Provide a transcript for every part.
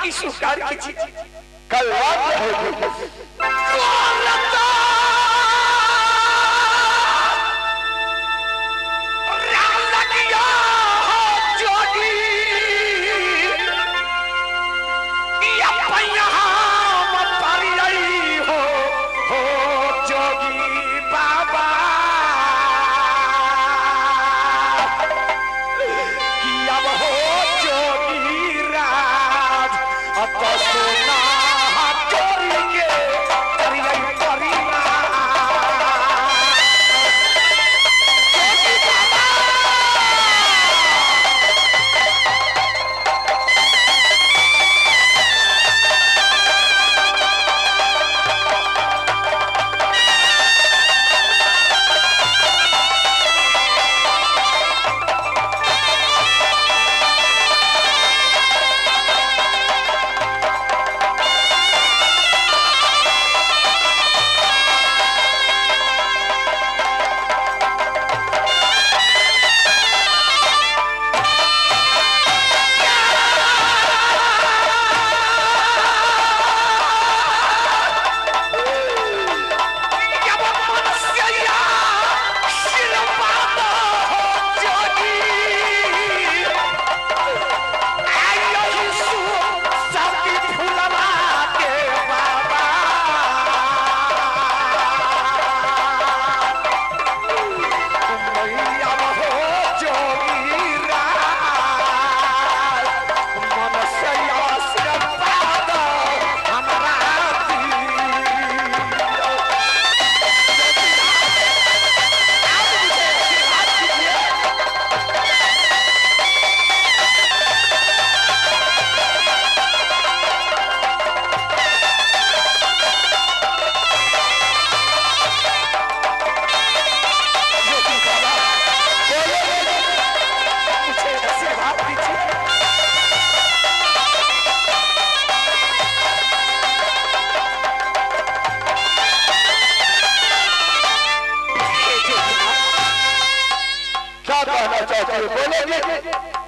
की स्वीकार कीजिए। कल रात है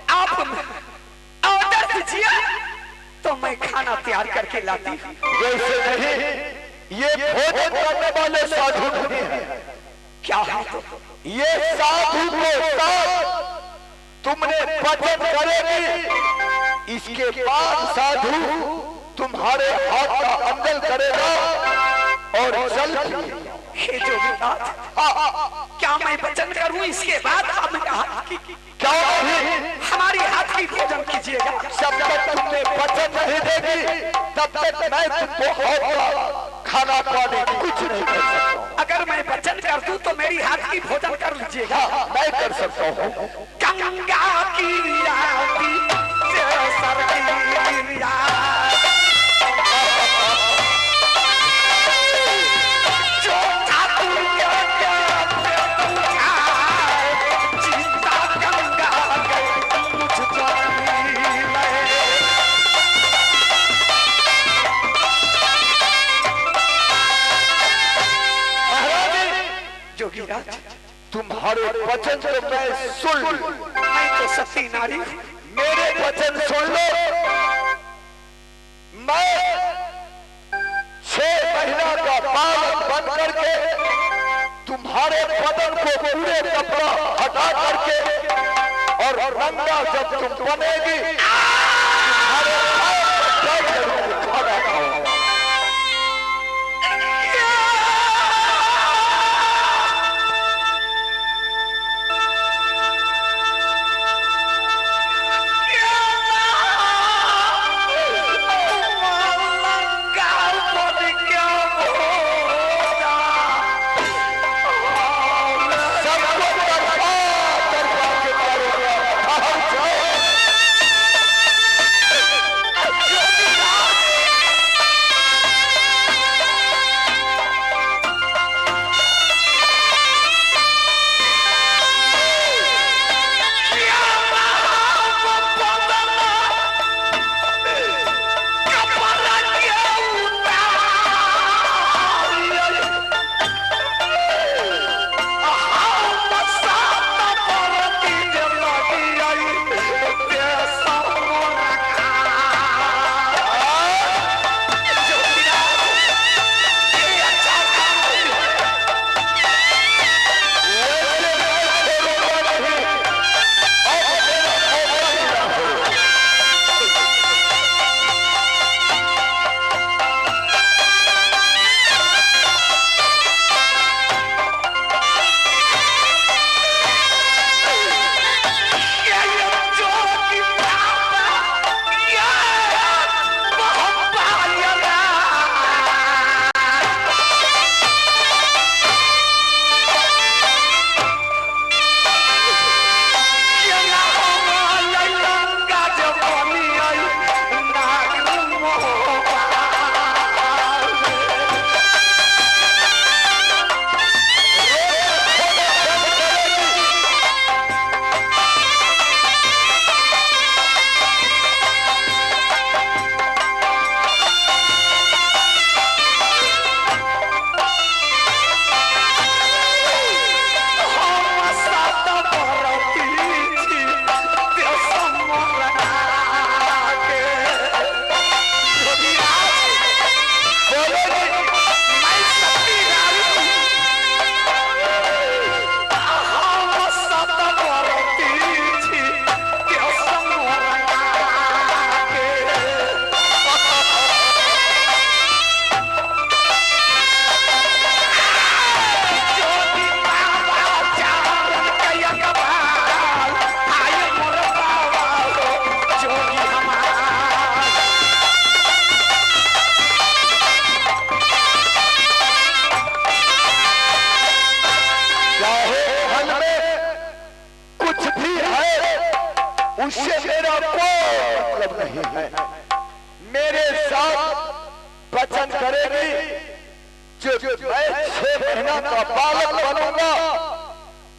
आप ऑर्डर दीजिए तो मैं खाना तैयार करके लाती हूँ। वैसे नहीं, ये भोजन करने वाले साधु नहीं है। क्या है तो? ये साधु को साथ तुमने वचन करेगी, इसके बाद साधु तुम्हारे हाथ का अंदर करेगा और जल पिएगा। हे जोगीनाथ, क्या मैं वचन करूं इसके बाद हमारे हाथ की क्या हमारी हाथ की भोजन कीजिएगा? जब तक तुमने वचन नहीं देगी तब तक मैं तुमको हाथ का खाना पानी कुछ नहीं कर सकता। अगर मैं वचन कर दूं तो मेरी हाथ की भोजन कर लीजिएगा? मैं कर सकता हूँ। गंगा की आरती से सरगिरिया तुम्हारे वचन तो मैं सुन लूं। मैं तो सती नारी, मेरे वचन सुन लो। मैं 6 महीना का बालक बन करके तुम्हारे बदन को पूरे कपड़ा हटा करके और रंगा जब तुम बनेगी तुम्हारे खाना खाओ। मेरा कोई मतलब नहीं है। मेरे साथ वचन करेगी जो मैं 6 महीना का बालक बनूंगा,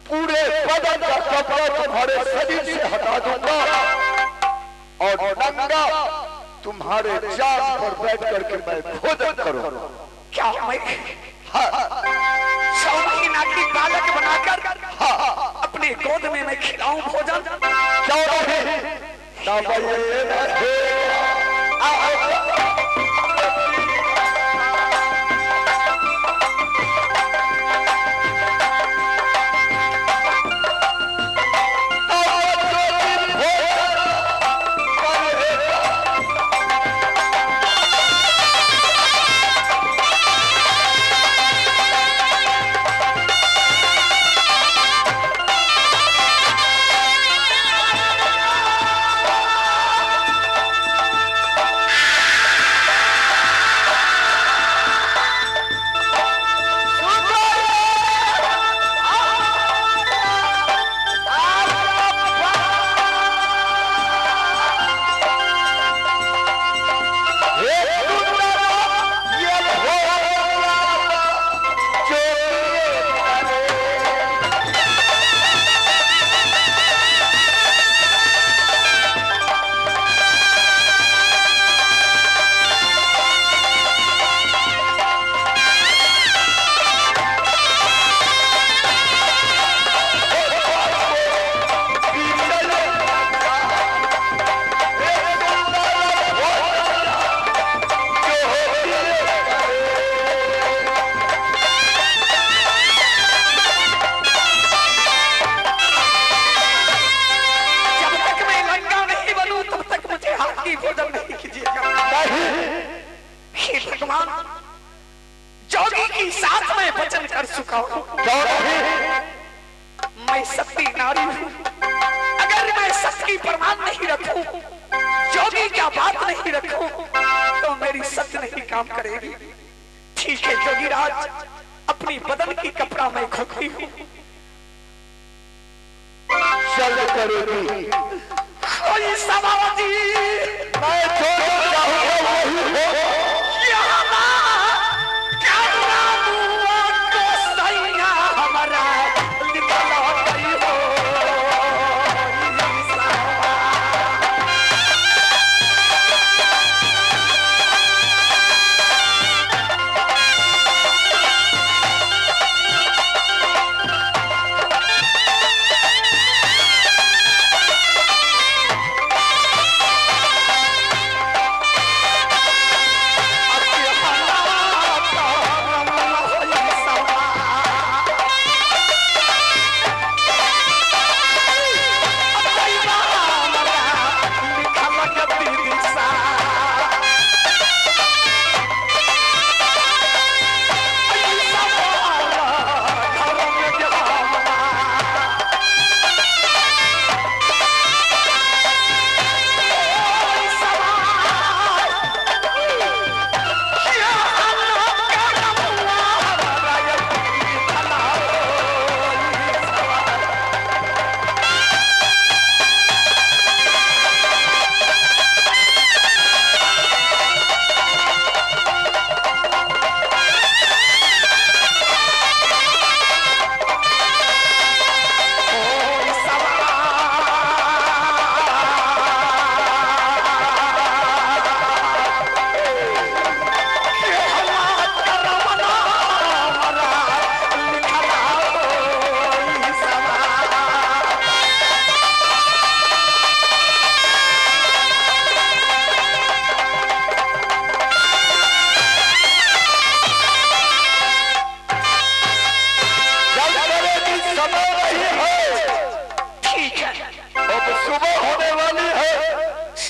पूरे बदन का कपड़ा तुम्हारे शरीर से हटा दूंगा और नंगा तुम्हारे जान पर बैठ करके मैं भोजन करूंगा। क्या मैं 6 महीना की बालक बनाकर अपने गोद में मैं खिलाऊं भोजन? क्यों नहीं? ना ये नहीं। जोगी की साथ में वचन कर चुका हूं। मैं सती नारी हूं, अगर मैं सत्य की प्रमाण नहीं रखूं, जोगी क्या बात नहीं रखूं, तो मेरी सत्य नहीं काम करेगी। ठीक है जोगीराज, अपनी बदन की कपड़ा मैं खोती हूं। चल करेगी कोई सवाजी मैं जो चाहूंगा वही हो।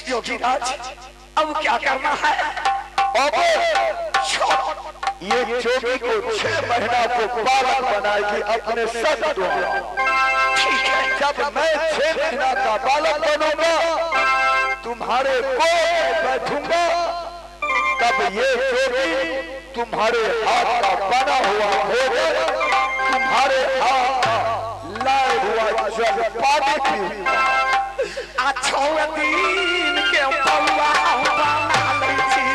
योगीराज, अब क्या करना है? ये जोगी को 6 महीना को बालक बनाएगी अपने सत द्वारा। ठीक है, जब मैं 6 महीना का बालक बनूंगा, तुम्हारे गोद में बैठूंगा, तब ये जोगी तुम्हारे हाथ का बना हुआ भोजन, तुम्हारे हाथ का लाए हुआ जल पानी पीऊंगा। अच्छो दिन के पौआ बना लै छी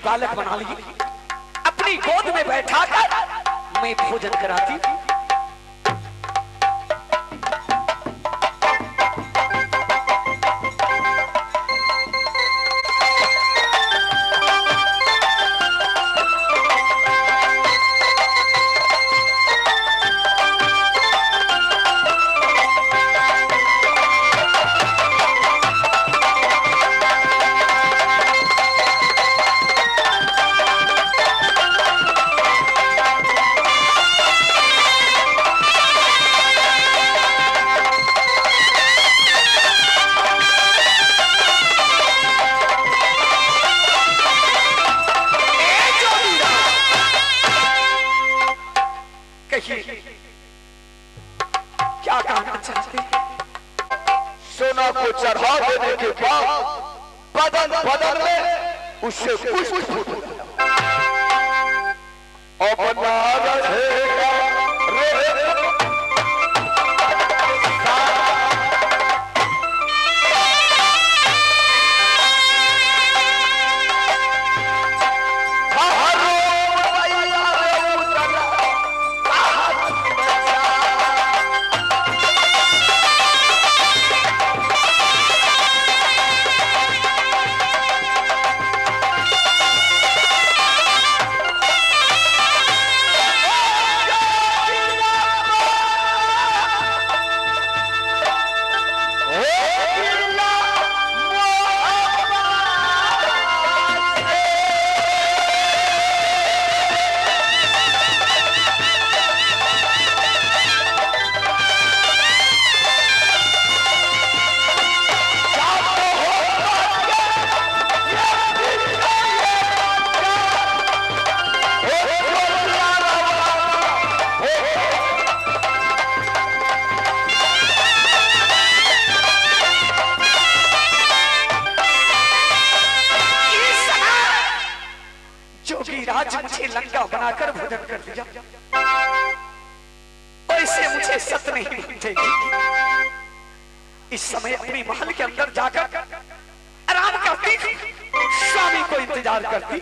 बालक बना ली अपनी गोद में बैठाकर मैं भोजन कराती क्या कहना चाहते हैं? सोना को चढ़ा देने के बाद बदन बदन में उससे पुष्प फूट अपना रहेगा राज मुझे लंका बनाकर भोजन कर दिया वैसे मुझे सत नहीं मिलेगी। इस समय अपनी महल के अंदर जाकर आराम करती स्वामी को इंतजार करती